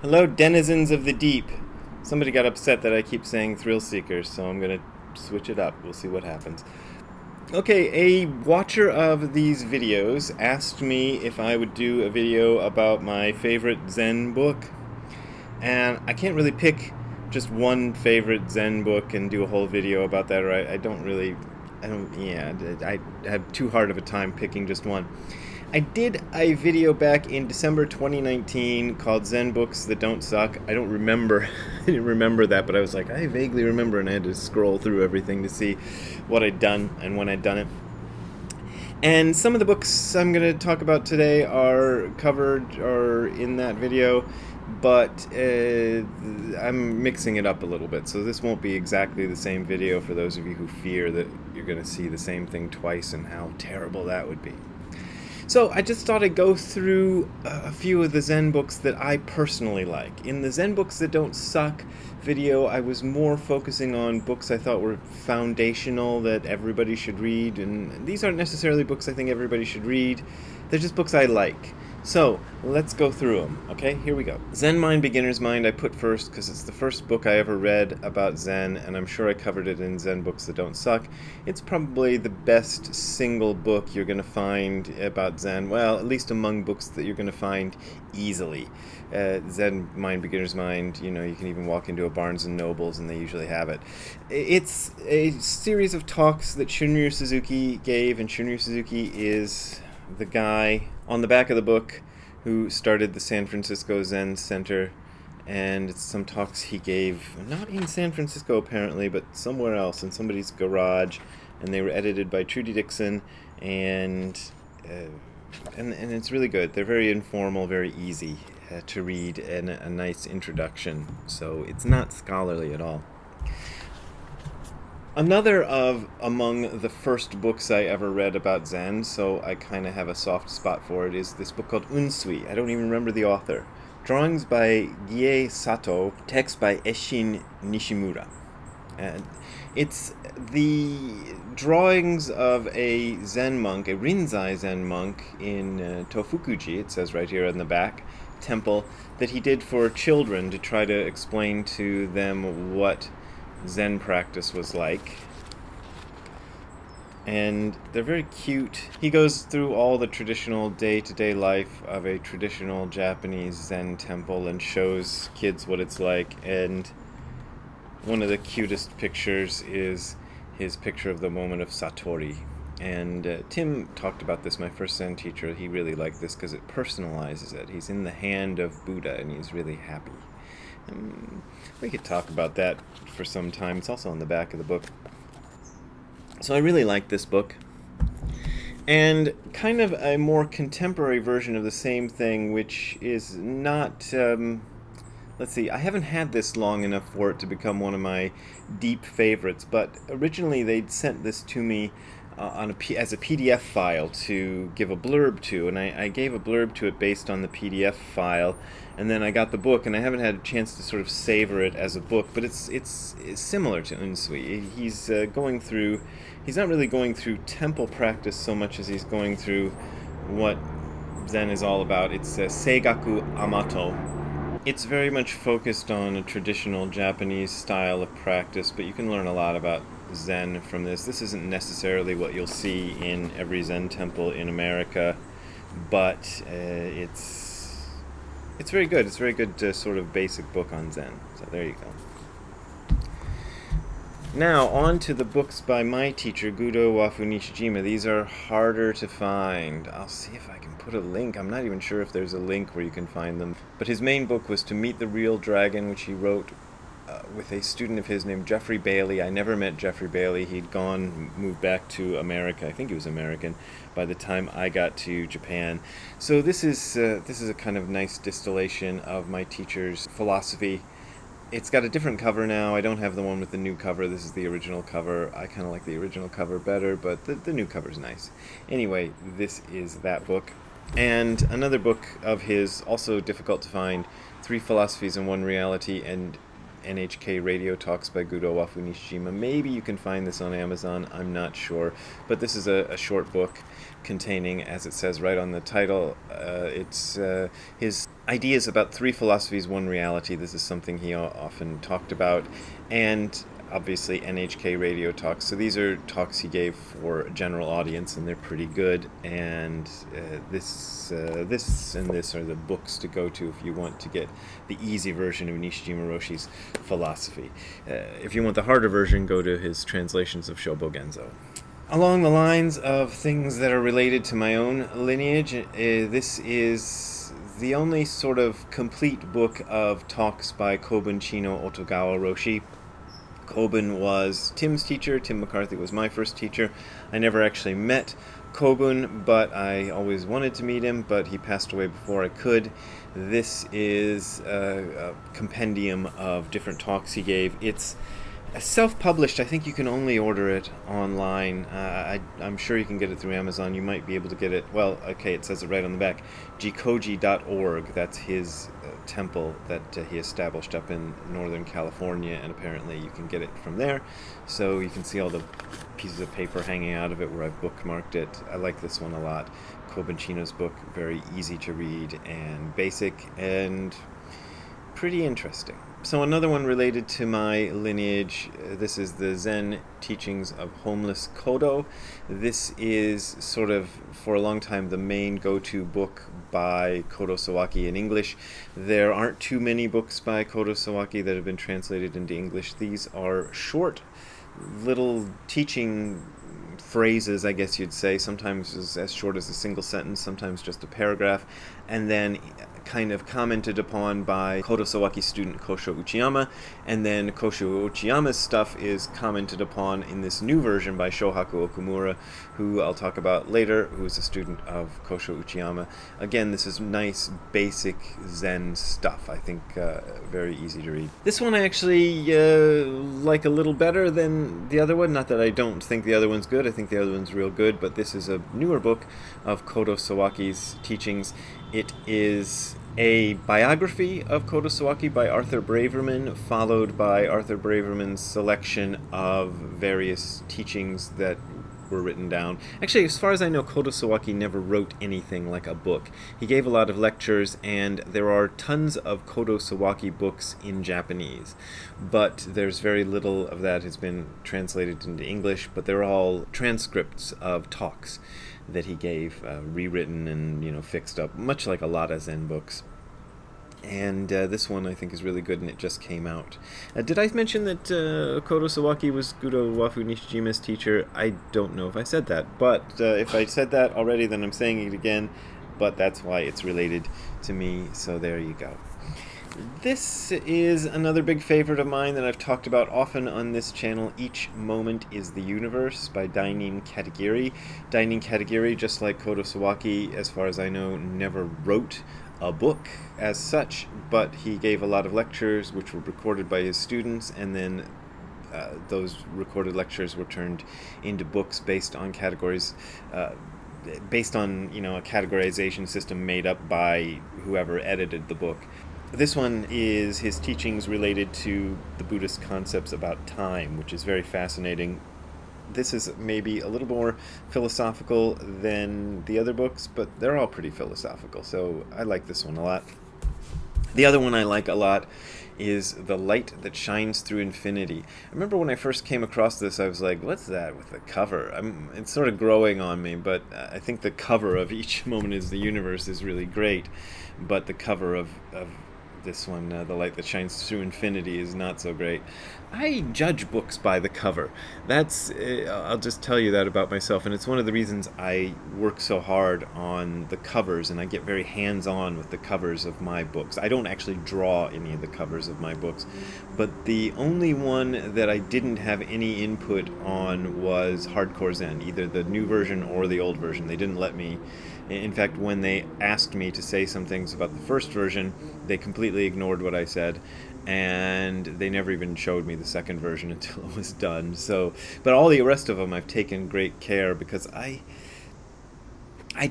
Hello, denizens of the deep. Somebody got upset that I keep saying thrill seekers, so I'm gonna switch it up. We'll see what happens. Okay, a watcher of these videos asked me if I would do a video about my favorite Zen book, and I can't really pick just one favorite Zen book and do a whole video about that, or I have too hard of a time picking just one. I did a video back in December 2019 called Zen Books That Don't Suck. I don't remember, I didn't remember that, but I was like, I vaguely remember, and I had to scroll through everything to see what I'd done and when I'd done it. And some of the books I'm going to talk about today are covered or in that video, but I'm mixing it up a little bit, so this won't be exactly the same video for those of you who fear that you're going to see the same thing twice and how terrible that would be. So I just thought I'd go through a few of the Zen books that I personally like. In the Zen Books That Don't Suck video, I was more focusing on books I thought were foundational that everybody should read, and these aren't necessarily books I think everybody should read. They're just books I like. So, let's go through them, okay? Here we go. Zen Mind, Beginner's Mind I put first because it's the first book I ever read about Zen, and I'm sure I covered it in Zen Books That Don't Suck. It's probably the best single book you're going to find about Zen, well, at least among books that you're going to find easily. Zen Mind, Beginner's Mind, you can even walk into a Barnes & Nobles and they usually have it. It's a series of talks that Shunryu Suzuki gave, and Shunryu Suzuki is the guy on the back of the book who started the San Francisco Zen Center, and it's some talks he gave, not in San Francisco apparently, but somewhere else in somebody's garage, and they were edited by Trudy Dixon, and it's really good. They're very informal, very easy to read, and a nice introduction, so it's not scholarly at all. Another of among the first books I ever read about Zen, so I kind of have a soft spot for it, is this book called Unsweet. I don't even remember the author. Drawings by Gie Sato, text by Eshin Nishimura. And it's the drawings of a Zen monk, a Rinzai Zen monk in Tofukuji, it says right here on the back, temple, that he did for children to try to explain to them what Zen practice was like. And they're very cute. He goes through all the traditional day-to-day life of a traditional Japanese Zen temple and shows kids what it's like. And one of the cutest pictures is his picture of the moment of Satori. And Tim talked about this, my first Zen teacher. He really liked this because it personalizes it. He's in the hand of Buddha and he's really happy. We could talk about that for some time. It's also on the back of the book. So I really like this book. And kind of a more contemporary version of the same thing, which is not... let's see, I haven't had this long enough for it to become one of my deep favorites, but originally they'd sent this to me as a PDF file to give a blurb to, and I gave a blurb to it based on the PDF file, and then I got the book, and I haven't had a chance to sort of savor it as a book, but it's similar to Unsweet. He's not really going through temple practice so much as he's going through what Zen is all about. It's Seigaku Amato. It's very much focused on a traditional Japanese style of practice, but you can learn a lot about Zen from this. This isn't necessarily what you'll see in every Zen temple in America, but it's very good. It's a very good sort of basic book on Zen. So there you go. Now, on to the books by my teacher, Gudo, Wafu, Nishijima. These are harder to find. I'll see if I can put a link. I'm not even sure if there's a link where you can find them. But his main book was To Meet the Real Dragon, which he wrote with a student of his named Jeffrey Bailey. I never met Jeffrey Bailey. He'd moved back to America. I think he was American by the time I got to Japan. So this is a kind of nice distillation of my teacher's philosophy. It's got a different cover now. I don't have the one with the new cover. This is the original cover. I kind of like the original cover better, but the new cover's nice. Anyway, this is that book. And another book of his, also difficult to find, Three Philosophies and One Reality, and NHK Radio Talks by Gudo, Wafu, Nishijima. Maybe you can find this on Amazon, I'm not sure. But this is a short book containing, as it says right on the title, it's his ideas about three philosophies, one reality. This is something he often talked about, and obviously NHK radio talks. So these are talks he gave for a general audience, and they're pretty good. And this and this are the books to go to if you want to get the easy version of Nishijima Roshi's philosophy. If you want the harder version, go to his translations of Shobo Genzo. Along the lines of things that are related to my own lineage, this is the only sort of complete book of talks by Kobun Chino Otogawa Roshi. Kobun was Tim's teacher. Tim McCarthy was my first teacher. I never actually met Kobun, but I always wanted to meet him, but he passed away before I could. This is a compendium of different talks he gave. It's self-published. I think you can only order it online. I'm sure you can get it through Amazon. You might be able to get it, well, okay, it says it right on the back, jikoji.org. That's his temple that he established up in Northern California, and apparently you can get it from there. So you can see all the pieces of paper hanging out of it where I've bookmarked it. I like this one a lot. Kobun Chino's book, very easy to read and basic and pretty interesting. So another one related to my lineage, this is the Zen Teachings of Homeless Kodo. This is sort of, for a long time, the main go-to book by Kobudo Sawaki in English. There aren't too many books by Kobudo Sawaki that have been translated into English. These are short, little teaching phrases, I guess you'd say, sometimes as short as a single sentence, sometimes just a paragraph, and then kind of commented upon by Kobudo Sawaki's student Kosho Uchiyama, and then Kosho Uchiyama's stuff is commented upon in this new version by Shohaku Okumura, who I'll talk about later, who's a student of Kosho Uchiyama. Again, this is nice, basic Zen stuff. I think very easy to read. This one I actually like a little better than the other one. Not that I don't think the other one's good. I think the other one's real good, but this is a newer book of Kobudo Sawaki's teachings. It is a biography of Kobudo Sawaki by Arthur Braverman, followed by Arthur Braverman's selection of various teachings that were written down. Actually, as far as I know, Kobudo Sawaki never wrote anything like a book. He gave a lot of lectures, and there are tons of Kobudo Sawaki books in Japanese, but there's very little of that has been translated into English, but they're all transcripts of talks that he gave, rewritten and fixed up, much like a lot of Zen books. And this one I think is really good, and it just came out. Did I mention that Kobudo Sawaki was Gudo Wafu Nishijima's teacher? I don't know if I said that, but if I said that already, then I'm saying it again, but that's why it's related to me, so there you go. This is another big favorite of mine that I've talked about often on this channel. Each Moment is the Universe by Dainin Katagiri. Dainin Katagiri, just like Kobudo Sawaki, as far as I know, never wrote a book as such, but he gave a lot of lectures which were recorded by his students, and then those recorded lectures were turned into books based on categories, based on a categorization system made up by whoever edited the book. This one is his teachings related to the Buddhist concepts about time, which is very fascinating. This is maybe a little more philosophical than the other books, but they're all pretty philosophical, so I like this one a lot. The other one I like a lot is The Light That Shines Through Infinity. I remember when I first came across this, I was like, what's that with the cover? It's sort of growing on me, but I think the cover of Each Moment is the Universe is really great, but the cover of this one, The Light That Shines Through Infinity, is not so great. I judge books by the cover. I'll just tell you that about myself, and it's one of the reasons I work so hard on the covers, and I get very hands-on with the covers of my books. I don't actually draw any of the covers of my books, but the only one that I didn't have any input on was Hardcore Zen, either the new version or the old version. They didn't let me. In fact, when they asked me to say some things about the first version, they completely ignored what I said, and they never even showed me the second version until it was done. But all the rest of them I've taken great care, because I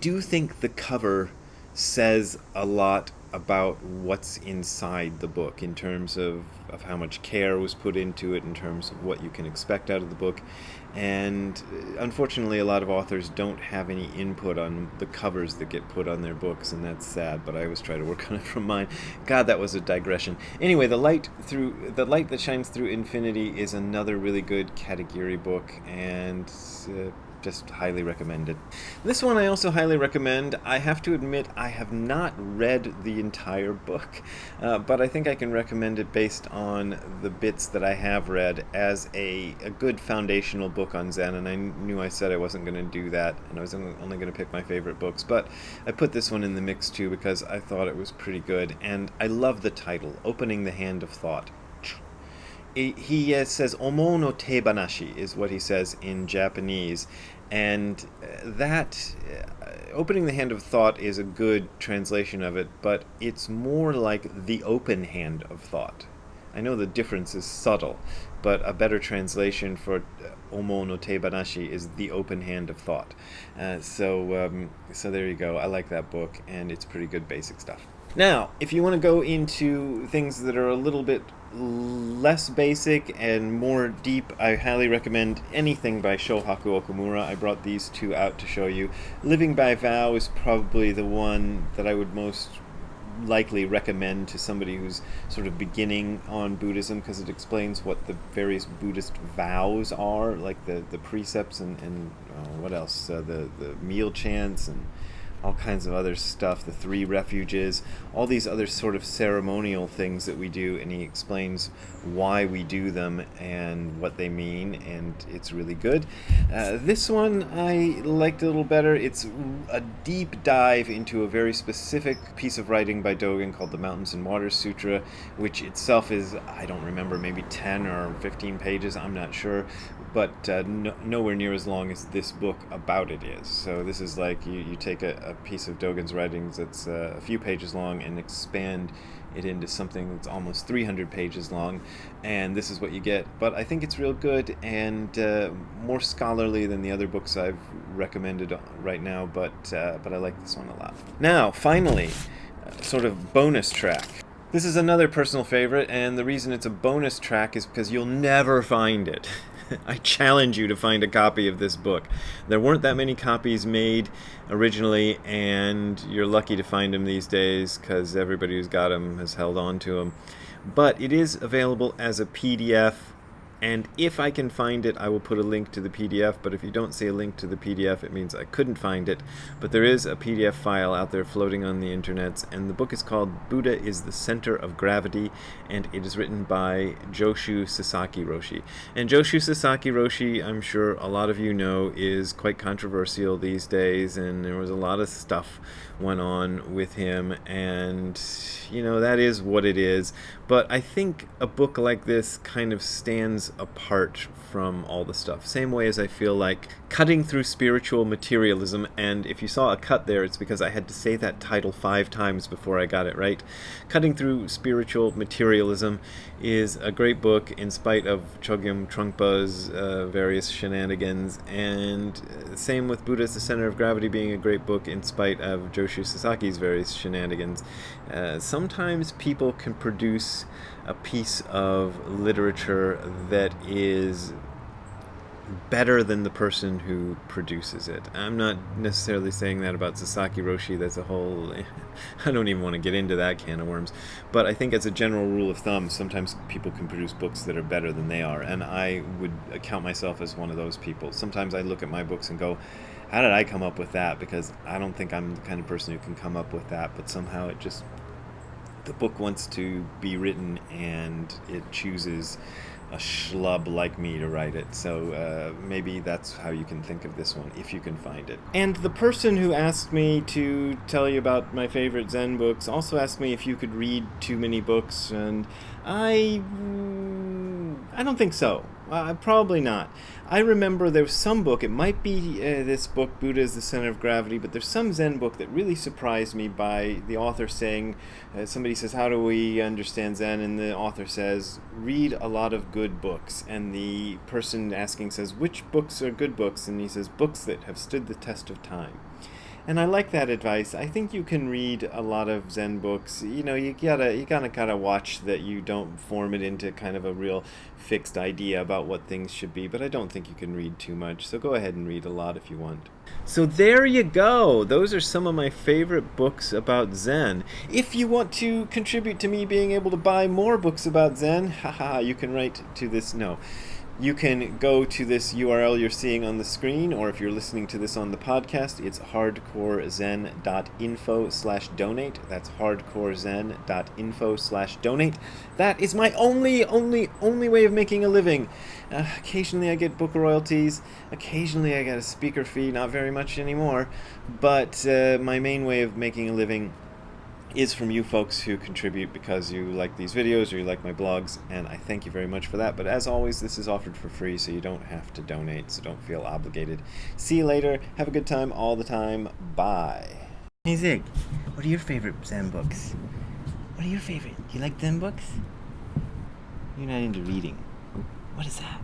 do think the cover says a lot about what's inside the book in terms of how much care was put into it, in terms of what you can expect out of the book. And unfortunately, a lot of authors don't have any input on the covers that get put on their books, and that's sad, but I always try to work on it from mine. God, that was a digression. Anyway, The Light That Shines Through Infinity is another really good Katagiri book, and just highly recommended. This one I also highly recommend. I have to admit I have not read the entire book, but I think I can recommend it based on the bits that I have read as a good foundational book on Zen, and I knew I said I wasn't going to do that, and I was only going to pick my favorite books, but I put this one in the mix too because I thought it was pretty good, and I love the title, Opening the Hand of Thought. He says Omo no Tebanashi is what he says in Japanese, and that opening the hand of thought is a good translation of it, but it's more like the open hand of thought. I know the difference is subtle, but a better translation for Omo no Tebanashi is the open hand of thought. So there you go. I like that book, and it's pretty good basic stuff. Now, if you want to go into things that are a little bit less basic and more deep, I highly recommend anything by Shohaku Okumura. I brought these two out to show you. Living by Vow is probably the one that I would most likely recommend to somebody who's sort of beginning on Buddhism, because it explains what the various Buddhist vows are, like the precepts and what else, the meal chants and all kinds of other stuff, the 3 refuges, all these other sort of ceremonial things that we do, and he explains why we do them and what they mean, and it's really good. This one I liked a little better. It's a deep dive into a very specific piece of writing by Dogen called the Mountains and Waters Sutra, which itself is, I don't remember, maybe 10 or 15 pages, I'm not sure, but nowhere near as long as this book about it is. So this is like you take a piece of Dogen's writings that's a few pages long and expand it into something that's almost 300 pages long, and this is what you get. But I think it's real good and more scholarly than the other books I've recommended right now, but I like this one a lot. Now, finally, sort of bonus track. This is another personal favorite, and the reason it's a bonus track is because you'll never find it. I challenge you to find a copy of this book. There weren't that many copies made originally, and you're lucky to find them these days because everybody who's got them has held on to them. But it is available as a PDF, and if I can find it, I will put a link to the PDF, but if you don't see a link to the PDF, it means I couldn't find it. But there is a PDF file out there floating on the internets, and the book is called Buddha is the Center of Gravity, and it is written by Joshu Sasaki Roshi. And Joshu Sasaki Roshi, I'm sure a lot of you know, is quite controversial these days, and there was a lot of stuff went on with him, and that is what it is. But I think a book like this kind of stands apart from all the stuff. Same way as I feel like Cutting Through Spiritual Materialism, and if you saw a cut there, it's because I had to say that title 5 times before I got it right. Cutting Through Spiritual Materialism is a great book in spite of Chogyam Trungpa's various shenanigans, and same with Buddha is the Center of Gravity being a great book in spite of Joshu Sasaki's various shenanigans. Sometimes people can produce a piece of literature that is better than the person who produces it. I'm not necessarily saying that about Sasaki Roshi. That's a whole... I don't even want to get into that can of worms. But I think as a general rule of thumb, sometimes people can produce books that are better than they are, and I would count myself as one of those people. Sometimes I look at my books and go, how did I come up with that? Because I don't think I'm the kind of person who can come up with that, but somehow it just... the book wants to be written, and it chooses a schlub like me to write it. So maybe that's how you can think of this one, if you can find it. And the person who asked me to tell you about my favorite Zen books also asked me if you could read too many books, and I don't think so. Probably not. I remember there was some book, it might be this book, Buddha is the Center of Gravity, but there's some Zen book that really surprised me by the author saying, somebody says, how do we understand Zen? And the author says, read a lot of good books. And the person asking says, which books are good books? And he says, books that have stood the test of time. And I like that advice. I think you can read a lot of Zen books. You gotta watch that you don't form it into kind of a real fixed idea about what things should be. But I don't think you can read too much. So go ahead and read a lot if you want. So there you go. Those are some of my favorite books about Zen. If you want to contribute to me being able to buy more books about Zen, haha, you can write to this. No. You can go to this URL you're seeing on the screen, or if you're listening to this on the podcast, it's hardcorezen.info/donate. That's hardcorezen.info/donate. That is my only way of making a living. Occasionally I get book royalties. Occasionally I get a speaker fee, not very much anymore. But my main way of making a living is from you folks who contribute because you like these videos or you like my blogs, and I thank you very much for that. But as always, this is offered for free, so you don't have to donate, so don't feel obligated. See you later. Have a good time all the time. Bye. Hey Zig, what are your favorite Zen books? What are your favorite? Do you like Zen books? You're not into reading. What is that?